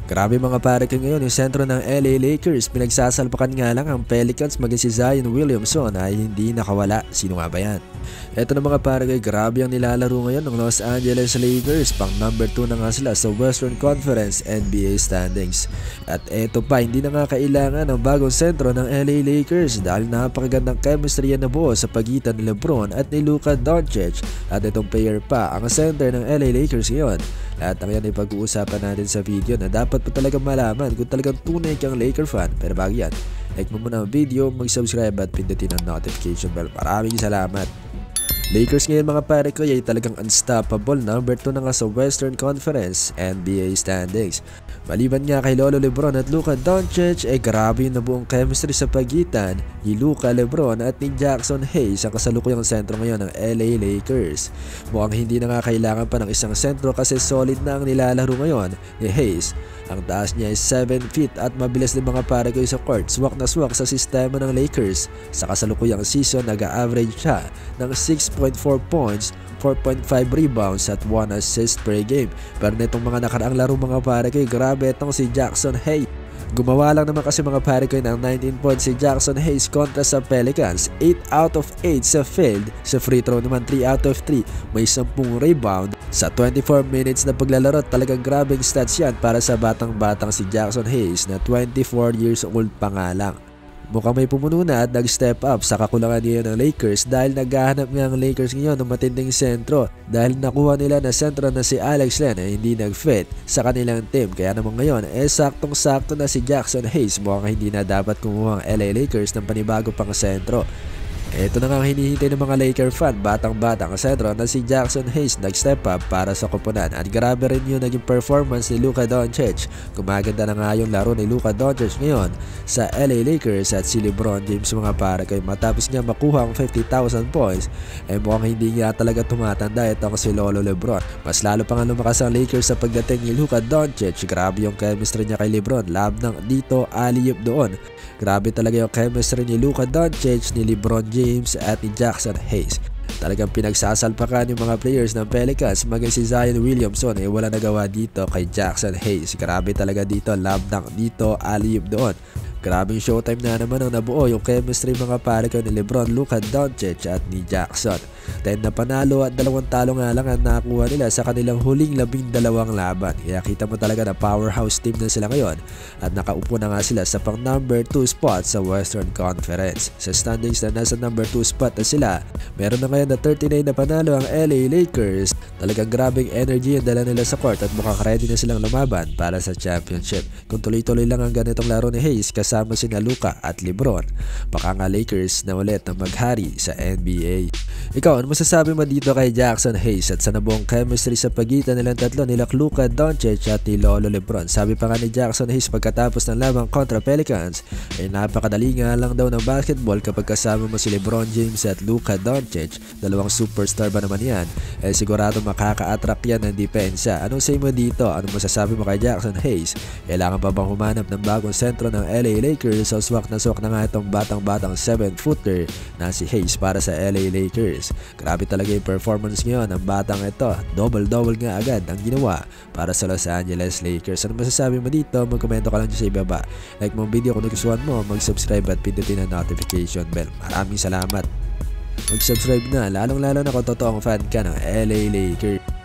Grabe mga pare ko ngayon, yung sentro ng LA Lakers, pinagsasalpakan nga lang ang Pelicans maging si Zion Williamson ay hindi nakawala. Sino nga ba yan? Eto na mga pare ko, grabe ang nilalaro ngayon ng Los Angeles Lakers, pang number 2 na nga sila sa Western Conference NBA standings. At eto pa, hindi na nga kailangan ng bagong sentro ng LA Lakers dahil napakagandang chemistry yan na buo sa pagitan ni LeBron at ni Luka Doncic. At itong player pa ang center ng LA Lakers ngayon. Lahat ng yan ay pag-uusapan natin sa video na dapat pa talaga malaman kung talagang tunay kang Laker fan. Pero bago yan, like mo muna ang video, mag-subscribe at pindutin ang notification bell. Maraming salamat. Lakers ngayon mga pare ko ay talagang unstoppable, number 2 na nga sa Western Conference NBA standings. Maliban nga kay Lolo Lebron at Luka Doncic, grabe yung nabuong chemistry sa pagitan ni Luka, Lebron at ni Jackson Hayes, ang kasalukuyang sentro ngayon ng LA Lakers. Mukhang hindi na nga kailangan pa ng isang sentro kasi solid na ang nilalaro ngayon ni Hayes. Ang taas niya ay 7 feet at mabilis din mga pare ko sa court. Swak na swak sa sistema ng Lakers. Sa kasalukuyang season, nag-average siya ng 6.4 points, 4.5 rebounds at 1 assist per game. Pero nitong mga nakaraang laro mga pare ko, grabe itong si Jackson Hayes. Gumawa lang naman kasi mga pare ko ng 19 points si Jackson Hayes kontra sa Pelicans. 8 out of 8 sa field. Sa free throw naman 3 out of 3. May 10 rebound. Sa 24 minutes na paglalaro, talagang grabing stats yan para sa batang-batang si Jackson Hayes na 24 years old pa nga lang. Mukhang may pumuno na at nag-step up sa kakulangan niya ng Lakers dahil naghahanap nga ang Lakers ngayon ng matinding sentro dahil nakuha nila na sentro na si Alex Len ay hindi nag-fit sa kanilang team. Kaya naman ngayon saktong-sakto na si Jackson Hayes. Mukhang hindi na dapat kumuha ang LA Lakers ng panibago pang sentro. Ito na nga ang hinihintay ng mga Laker fan, batang-batang sentro na si Jackson Hayes nag-step up para sa koponan. At grabe rin yung naging performance ni Luka Doncic. Gumaganda na nga yung laro ni Luka Doncic ngayon sa LA Lakers at si LeBron James mga pare ko. Matapos niya makuha ang 50,000 points, mukhang hindi nga talaga tumatanda itong si Lolo LeBron. Mas lalo pa nga lumakas ang Lakers sa pagdating ni Luka Doncic. Grabe yung chemistry niya kay LeBron. Lab ng dito, alley-oop doon. Grabe talaga yung chemistry ni Luka Doncic, ni LeBron James at ni Jackson Hayes. Talagang pinagsasalpakan yung mga players ng Pelicans maging si Zion Williamson wala nagawa dito kay Jackson Hayes. Grabe talaga dito, lab dunk dito, alley-oop doon. Grabing showtime na naman ang nabuo yung chemistry mga pare ko ni LeBron, Luka Doncic at ni Jackson. 10 na panalo at 2 talo nga lang ang nakuha nila sa kanilang huling 12 laban. Kaya kita mo talaga na powerhouse team na sila ngayon at nakaupo na nga sila sa pang number 2 spot sa Western Conference. Sa standings na nasa number 2 spot na sila, meron na ngayon na 39 na panalo ang LA Lakers. Talagang grabing energy ang dala nila sa court at mukhang ready na silang lumaban para sa championship. Kung tuloy-tuloy lang ang ganitong laro ni Hayes kasama sina Luka at LeBron, baka nga Lakers na ulit na maghari sa NBA. Ikaw, ano masasabi mo dito kay Jackson Hayes at sa nabuong chemistry sa pagitan nilang tatlo nila Luka Doncic at ni Lolo LeBron? Sabi pa nga ni Jackson Hayes pagkatapos ng labang kontra Pelicans, napakadali nga lang daw ng basketball kapag kasama mo si LeBron James at Luka Doncic. Dalawang superstar ba naman yan? Sigurado makaka-attract yan ng depensa. Anong say mo dito? Anong masasabi mo kay Jackson Hayes? Kailangan pa bang humanap ng bagong sentro ng LA Lakers? So swak na nga itong batang-batang 7-footer na si Hayes para sa LA Lakers. Grabe talaga yung performance ngayon ng batang ito. Double-double nga agad ang ginawa para sa Los Angeles Lakers. Ano masasabi mo dito? Magkomento ka lang dyan sa ibaba. Like mo ang video kung nagustuhan mo, mag-subscribe at pindutin ang notification bell. Maraming salamat. Mag-subscribe na, lalong-lalo na kung totoong fan ka ng LA Lakers.